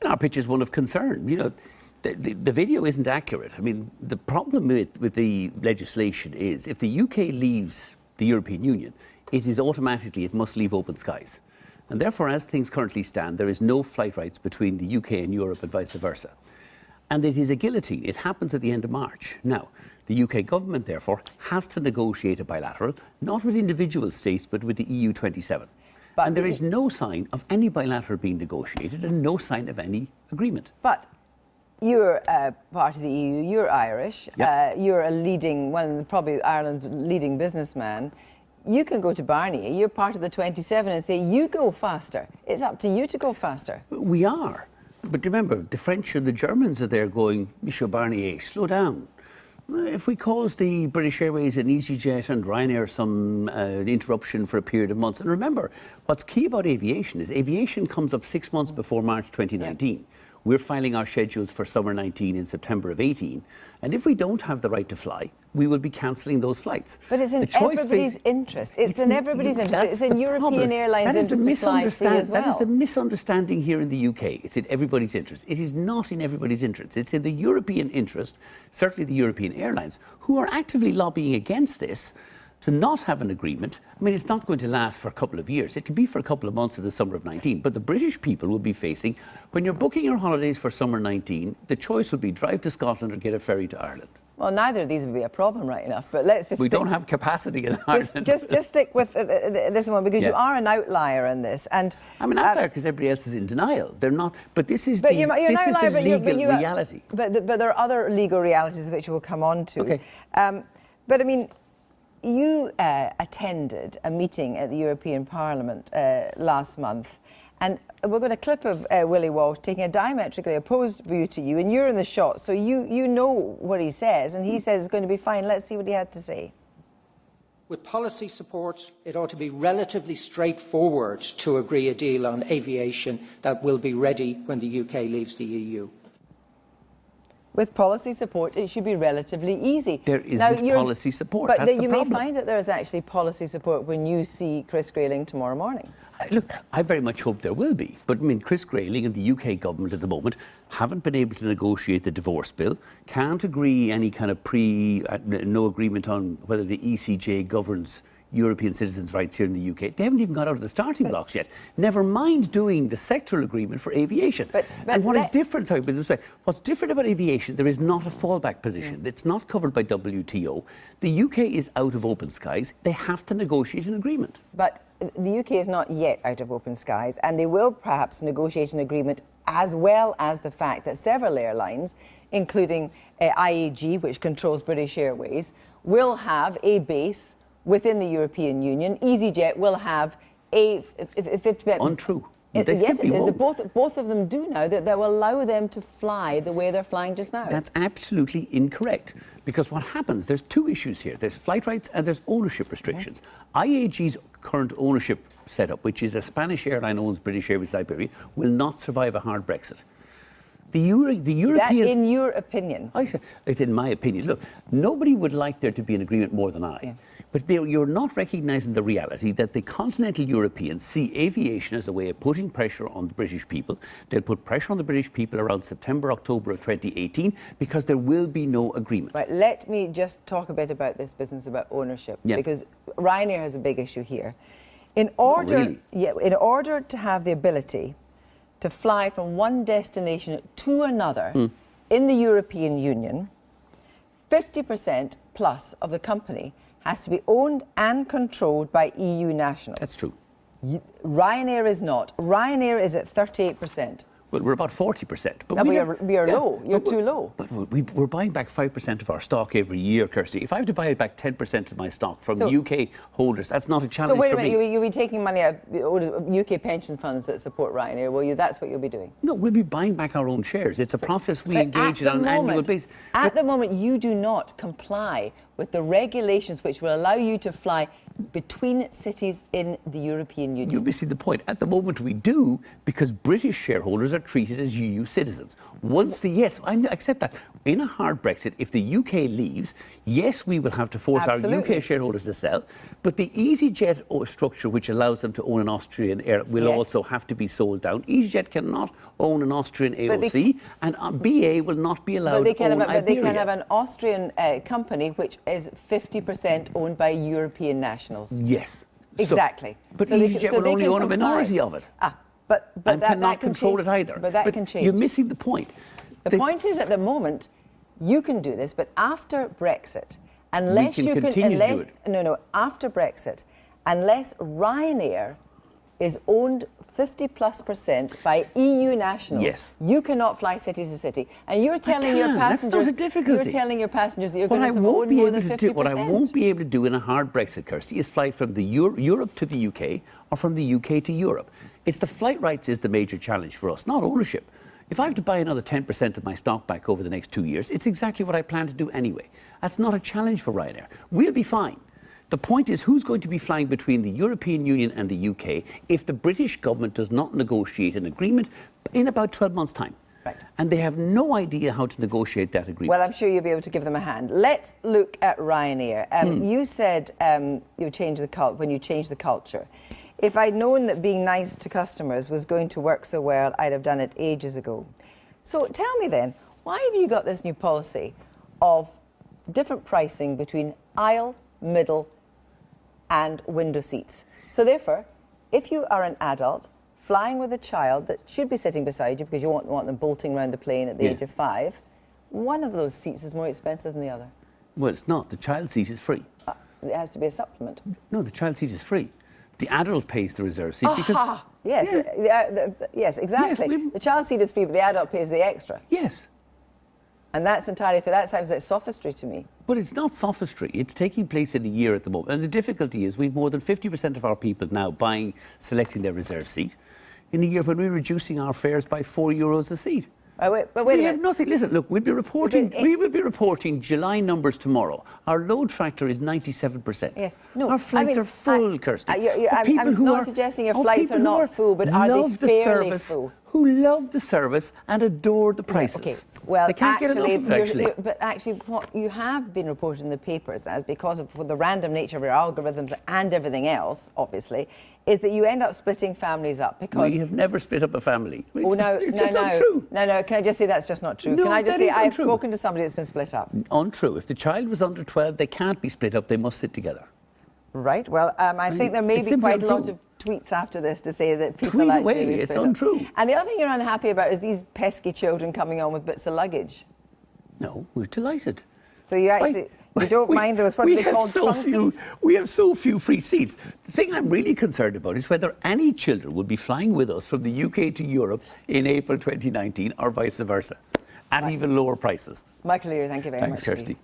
And our pitch is one of concern. You know, the video isn't accurate. I mean, the problem with the legislation is if the UK leaves the European Union, it must leave open skies. And therefore, as things currently stand, there is no flight rights between the UK and Europe and vice versa. And it is a guillotine. It happens at the end of March. Now, the UK government, therefore, has to negotiate a bilateral, not with individual states, but with the EU 27. And there is no sign of any bilateral being negotiated and no sign of any agreement. But you're part of the EU, you're Irish, Yep. you're probably Ireland's leading businessman. You can go to Barnier, you're part of the 27, and say, you go faster. It's up to you to go faster. We are. But remember, the French and the Germans are there going, Michel Barnier, slow down. If we cause the British Airways and EasyJet and Ryanair some interruption for a period of months, and remember, what's key about aviation is aviation comes up 6 months before March 2019. Yeah. We're filing our schedules for summer 19 in September of 18. And if we don't have the right to fly, we will be cancelling those flights. But it's in everybody's interest. It's in everybody's interest. It's in European Airlines' interest to fly free as well. That is the misunderstanding here in the UK. It's in everybody's interest. It is not in everybody's interest. It's in the European interest, certainly the European airlines, who are actively lobbying against this, to not have an agreement. I mean, it's not going to last for a couple of years. It could be for a couple of months in the summer of 19. But the British people will be facing, when you're booking your holidays for summer 19, the choice would be drive to Scotland or get a ferry to Ireland. Well, neither of these would be a problem, right enough. But let's just we don't have capacity in Ireland. Just stick with this one, because you are an outlier in this. And I'm an outlier because everybody else is in denial. They're not. But this is you're an outlier, the legal reality. But there are other legal realities which we'll come on to. Okay. But I mean, you attended a meeting at the European Parliament last month, and we're going to clip of Willie Walsh taking a diametrically opposed view to you, and you're in the shot, so you know what he says, and he says it's going to be fine. Let's see what he had to say. With policy support, it ought to be relatively straightforward to agree a deal on aviation that will be ready when the UK leaves the EU. With policy support, it should be relatively easy. There isn't policy support. But that's the you problem. may find that there is actually policy support when you see Chris Grayling tomorrow morning. Look, I very much hope there will be. But I mean, Chris Grayling and the UK government at the moment haven't been able to negotiate the divorce bill, can't agree any kind of no agreement on whether the ECJ governs European citizens' rights here in the UK. They haven't even got out of the starting blocks yet. Never mind doing the sectoral agreement for aviation. And what's different about aviation, there is not a fallback position. It's not covered by WTO. The UK is out of open skies. They have to negotiate an agreement. But the UK is not yet out of open skies, and they will perhaps negotiate an agreement, as well as the fact that several airlines, including IAG, which controls British Airways, will have a base within the European Union. EasyJet will have a 50%. Untrue. Yes, it is. Both of them do now, that will allow them to fly the way they're flying just now. That's absolutely incorrect. Because what happens, there's two issues here. There's flight rights and there's ownership restrictions. IAG's current ownership setup, which is a Spanish airline owns British Airways Liberia, will not survive a hard Brexit. The Europeans... That in your opinion? In my opinion. Look, nobody would like there to be an agreement more than I. Yeah. But you're not recognising the reality that the continental Europeans see aviation as a way of putting pressure on the British people. They'll put pressure on the British people around September, October of 2018, because there will be no agreement. Right, let me just talk a bit about this business about ownership, because Ryanair has a big issue here. In order to have the ability to fly from one destination to another in the European Union, 50% plus of the company has to be owned and controlled by EU nationals. That's true. Ryanair is not. Ryanair is at 38%. Well, we're about 40%. But we are low. You're too low. But we're buying back 5% of our stock every year, Kirsty. If I have to buy back 10% of my stock from UK holders, that's not a challenge for me. So wait a minute, you'll be taking money out of UK pension funds that support Ryanair, will you? That's what you'll be doing? No, we'll be buying back our own shares. It's a process we engage in on an annual basis. At the moment, you do not comply with the regulations which will allow you to fly between cities in the European Union. You're missing the point. At the moment we do, because British shareholders are treated as EU citizens. I accept that. in a hard Brexit, if the UK leaves, yes, we will have to force our UK shareholders to sell, but the EasyJet structure, which allows them to own an Austrian air, will also have to be sold down. EasyJet cannot own an Austrian AOC, and BA will not be allowed to own Iberia. But they can have an Austrian company which is 50% owned by European nationals. Yes. Exactly. But EasyJet will only own a minority of it. But and that cannot can control change. it either. But that can change. You're missing the point. The point is, at the moment, you can do this, but after Brexit, unless you can, after Brexit, unless Ryanair is owned 50+% by EU nationals, you cannot fly city to city. And you're telling your passengers, that's not a difficulty. You're telling your passengers that you're going to own more than 50%. What I won't be able to do in a hard Brexit, Kirsty, is fly from the Europe to the UK or from the UK to Europe. It's the flight rights is the major challenge for us, not ownership. If I have to buy another 10% of my stock back over the next 2 years, it's exactly what I plan to do anyway. That's not a challenge for Ryanair. We'll be fine. The point is, who's going to be flying between the European Union and the UK if the British government does not negotiate an agreement in about 12 months' time? Right. And they have no idea how to negotiate that agreement. Well, I'm sure you'll be able to give them a hand. Let's look at Ryanair. You said you changed when you changed the culture. If I'd known that being nice to customers was going to work so well, I'd have done it ages ago. So tell me then, why have you got this new policy of different pricing between aisle, middle, and window seats? So therefore, if you are an adult flying with a child that should be sitting beside you because you want them bolting around the plane at the age of 5, one of those seats is more expensive than the other. Well, it's not. The child seat is free. It has to be a supplement. No, the child seat is free. The adult pays the reserve seat because... Yes, yes, exactly. Yes, the child seat is free, but the adult pays the extra. Yes. And that's entirely fair. That sounds like sophistry to me. But it's not sophistry. It's taking place in a year at the moment. And the difficulty is we've more than 50% of our people now selecting their reserve seat in a year when we're reducing our fares by €4 a seat. But wait a we minute. have nothing. Listen, look, we will be reporting July numbers tomorrow. Our load factor is 97%. Yes. No, our flights are full, Kirsty. I'm not suggesting your flights are not full, but are they fairly full? Who love the service and adore the prices. Okay. Well, they can't get enough of it, actually. But actually, what you have been reported in the papers, as because of the random nature of your algorithms and everything else, obviously, is that you end up splitting families up because we have never split up a family. It's just not true. No. Can I just say that's just not true? No, can I just say I've untrue. spoken to somebody that's been split up? Untrue. If the child was under 12, they can't be split up. They must sit together. Right. Well, I think there may be quite a lot of tweets after this to say that people tweet actually away. It's untrue. And the other thing you're unhappy about is these pesky children coming on with bits of luggage. No, we're delighted. So you actually you don't mind those? What are they called? We have so few free seats. The thing I'm really concerned about is whether any children will be flying with us from the UK to Europe in April 2019 or vice versa, at even lower prices. Michael Leary, thank you very much. Thanks, Kirsty.